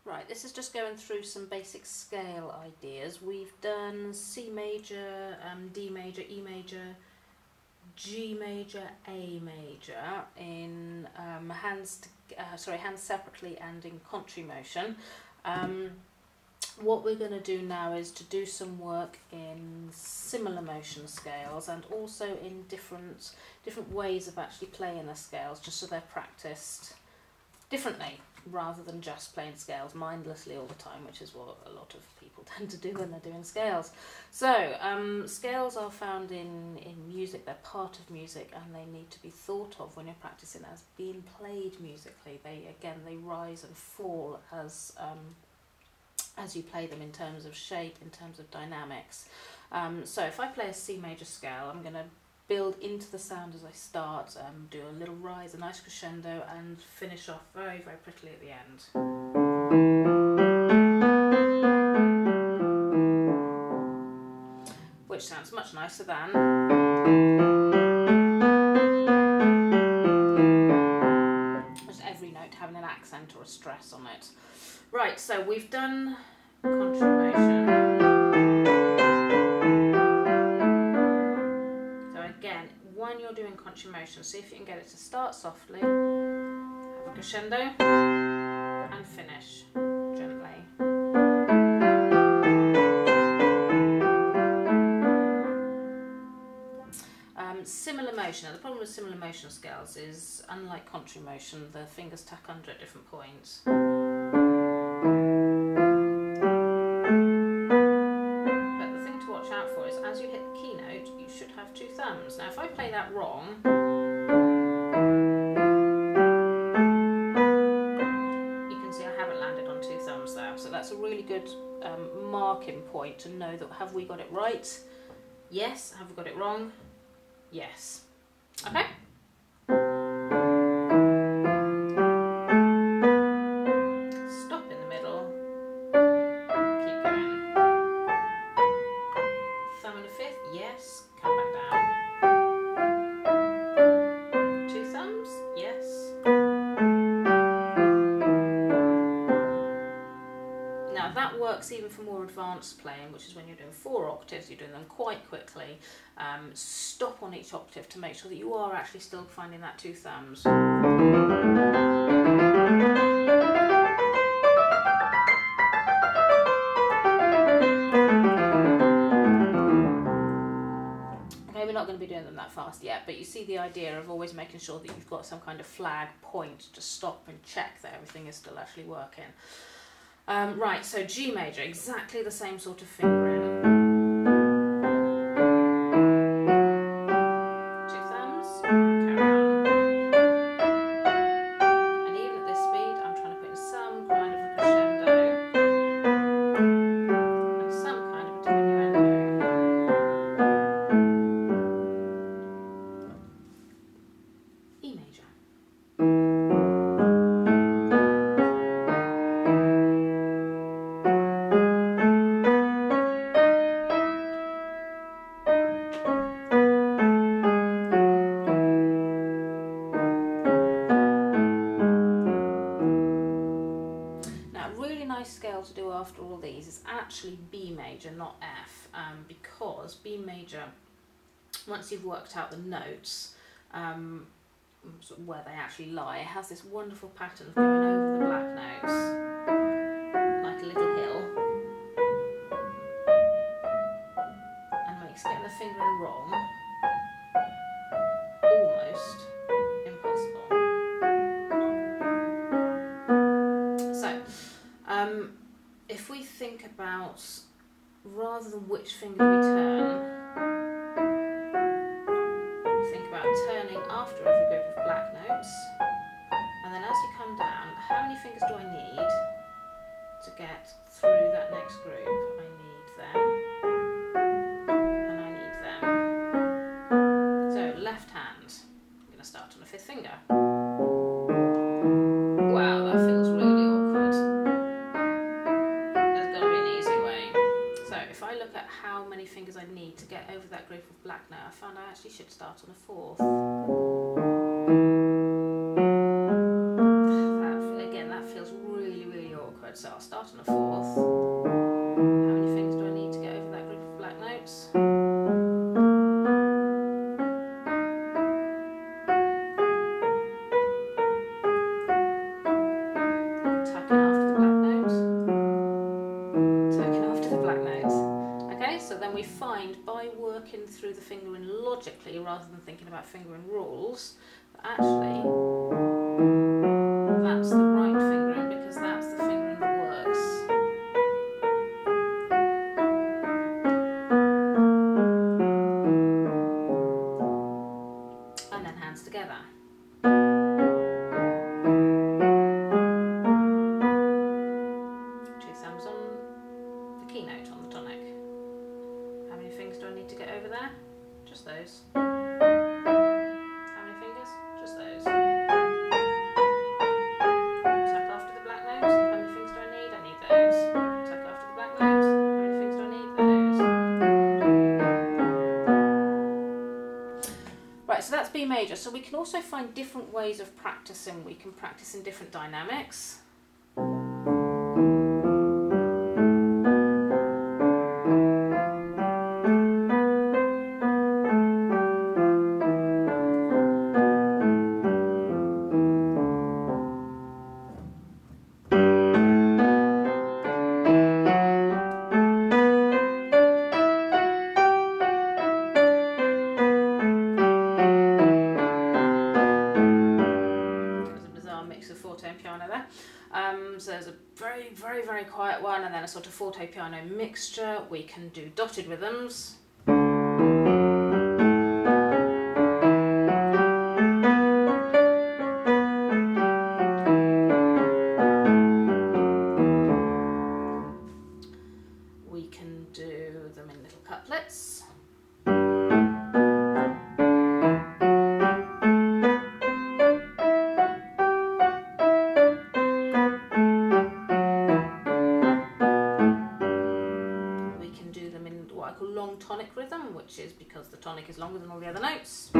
Right, this is just going through some basic scale ideas. We've done C major, D major, E major, G major, A major in hands separately and in contrary motion. What we're going to do now is to do some work in similar motion scales and also in different ways of actually playing the scales, just so they're practiced differently rather than just playing scales mindlessly all the time, which is what a lot of people tend to do when they're doing scales. So scales are found in music, they're part of music, and they need to be thought of when you're practicing as being played musically. They rise and fall as you play them in terms of shape, in terms of dynamics. So if I play a C major scale, I'm going to build into the sound as I start, do a little rise, a nice crescendo, and finish off very, very prettily at the end. Which sounds much nicer than just every note having an accent or a stress on it. Right, so we've done contrary motion. So again, when you're doing contrary motion, see if you can get it to start softly, have a crescendo, and finish gently. Similar motion. Now, the problem with similar motion scales is, unlike contrary motion, the fingers tack under at different points. But the thing to watch out for is, as you hit the key note, you should have two thumbs. Now, if I play that wrong, you can see I haven't landed on two thumbs there. So that's a really good marking point to know that, have we got it right? Yes. Have we got it wrong? Yes. Okay. Stop in the middle. Keep going. Thumb in the fifth. Yes. Come back down. Two thumbs. Yes. Now that works even for more advanced playing, which is when you're doing 4 octaves, you're doing them quite quickly. Stop on each octave to make sure that you are actually still finding that two thumbs. Okay, we're not going to be doing them that fast yet, but you see the idea of always making sure that you've got some kind of flag point to stop and check that everything is still actually working. Right, so G major, exactly the same sort of fingering. Two thumbs, carry on. And even at this speed, I'm trying to put in some kind of a crescendo and some kind of a diminuendo. E major. Scale to do after all these is actually B major, not F, because B major, once you've worked out the notes, sort of where they actually lie, it has this wonderful pattern of going over the black notes like a little hill, and makes getting the fingering wrong almost impossible. So if we think about, rather than which finger we turn, think about turning after every group of black notes, and then as you come down, how many fingers do I need to get through that next group? I need them, and I need them. So left hand, I'm going to start on the 5th finger. Wow, that feels really awkward. There's got to be an easy way. So if I look at how many fingers I need to get over that group of black note, I found I actually should start on the 4th. Again, that feels really, really awkward. So I'll start on a fourth. How many fingers do I need to get over that group of black notes? Tucking after the black notes. Tucking after the black notes. Okay, so then we find by working through the fingering logically rather than thinking about fingering rules, that actually that's the right fingering because that's the fingering that works. And then hands together. Two thumbs on the keynote on the tonic. How many fingers do I need to get over there? Just those. How many fingers? Just those. Tuck after the black notes. How many fingers do I need? I need those. Tuck after the black notes. How many fingers do I need? Those. Right, so that's B major. So we can also find different ways of practicing. We can practice in different dynamics. So there's a very, very, very quiet one and then a sort of forte piano mixture. We can do dotted rhythms. We can do them in little couplets. Long tonic rhythm, which is because the tonic is longer than all the other notes.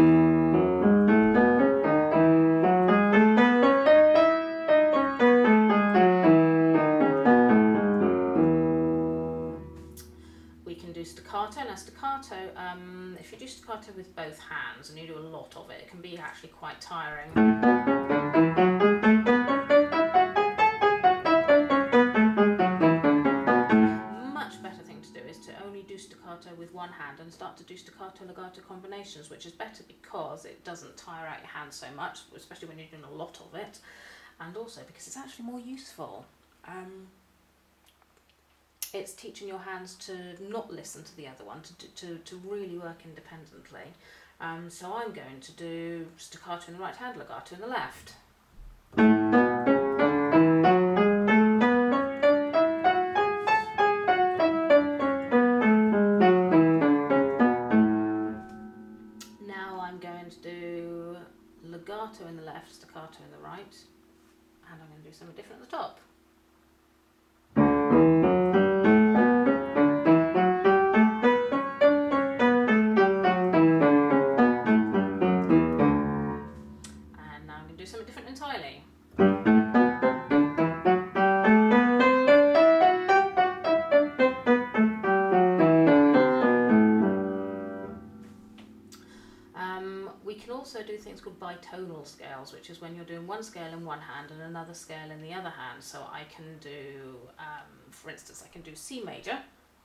We can do staccato. Now staccato, if you do staccato with both hands and you do a lot of it, it can be actually quite tiring. Staccato with one hand and start to do staccato legato combinations, which is better because it doesn't tire out your hand so much, especially when you're doing a lot of it, and also because it's actually more useful. It's teaching your hands to not listen to the other one, to really work independently. So I'm going to do staccato in the right hand, legato in the left. Legato in the left, staccato in the right, and I'm going to do something different at the top. And now I'm going to do something different entirely. We can also do things called bitonal scales, which is when you're doing one scale in one hand and another scale in the other hand. So I can do, for instance, I can do C major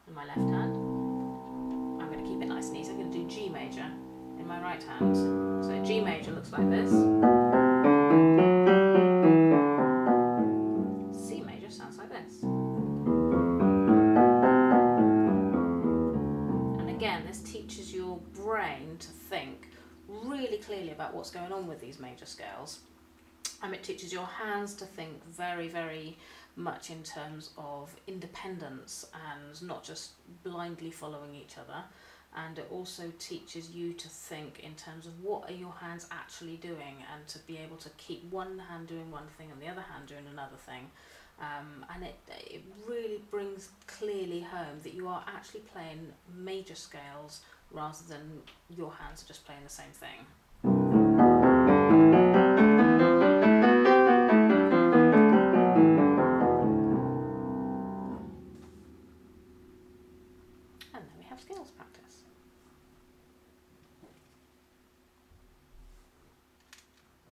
in my left hand. I'm going to keep it nice and easy. I'm going to do G major in my right hand. So G major looks like this. C major sounds like this. And again, this teaches your brain to think really clearly about what's going on with these major scales. It teaches your hands to think very, very much in terms of independence and not just blindly following each other. And it also teaches you to think in terms of what are your hands actually doing, and to be able to keep one hand doing one thing and the other hand doing another thing. And it really brings clearly home that you are actually playing major scales rather than your hands are just playing the same thing. have scales practice.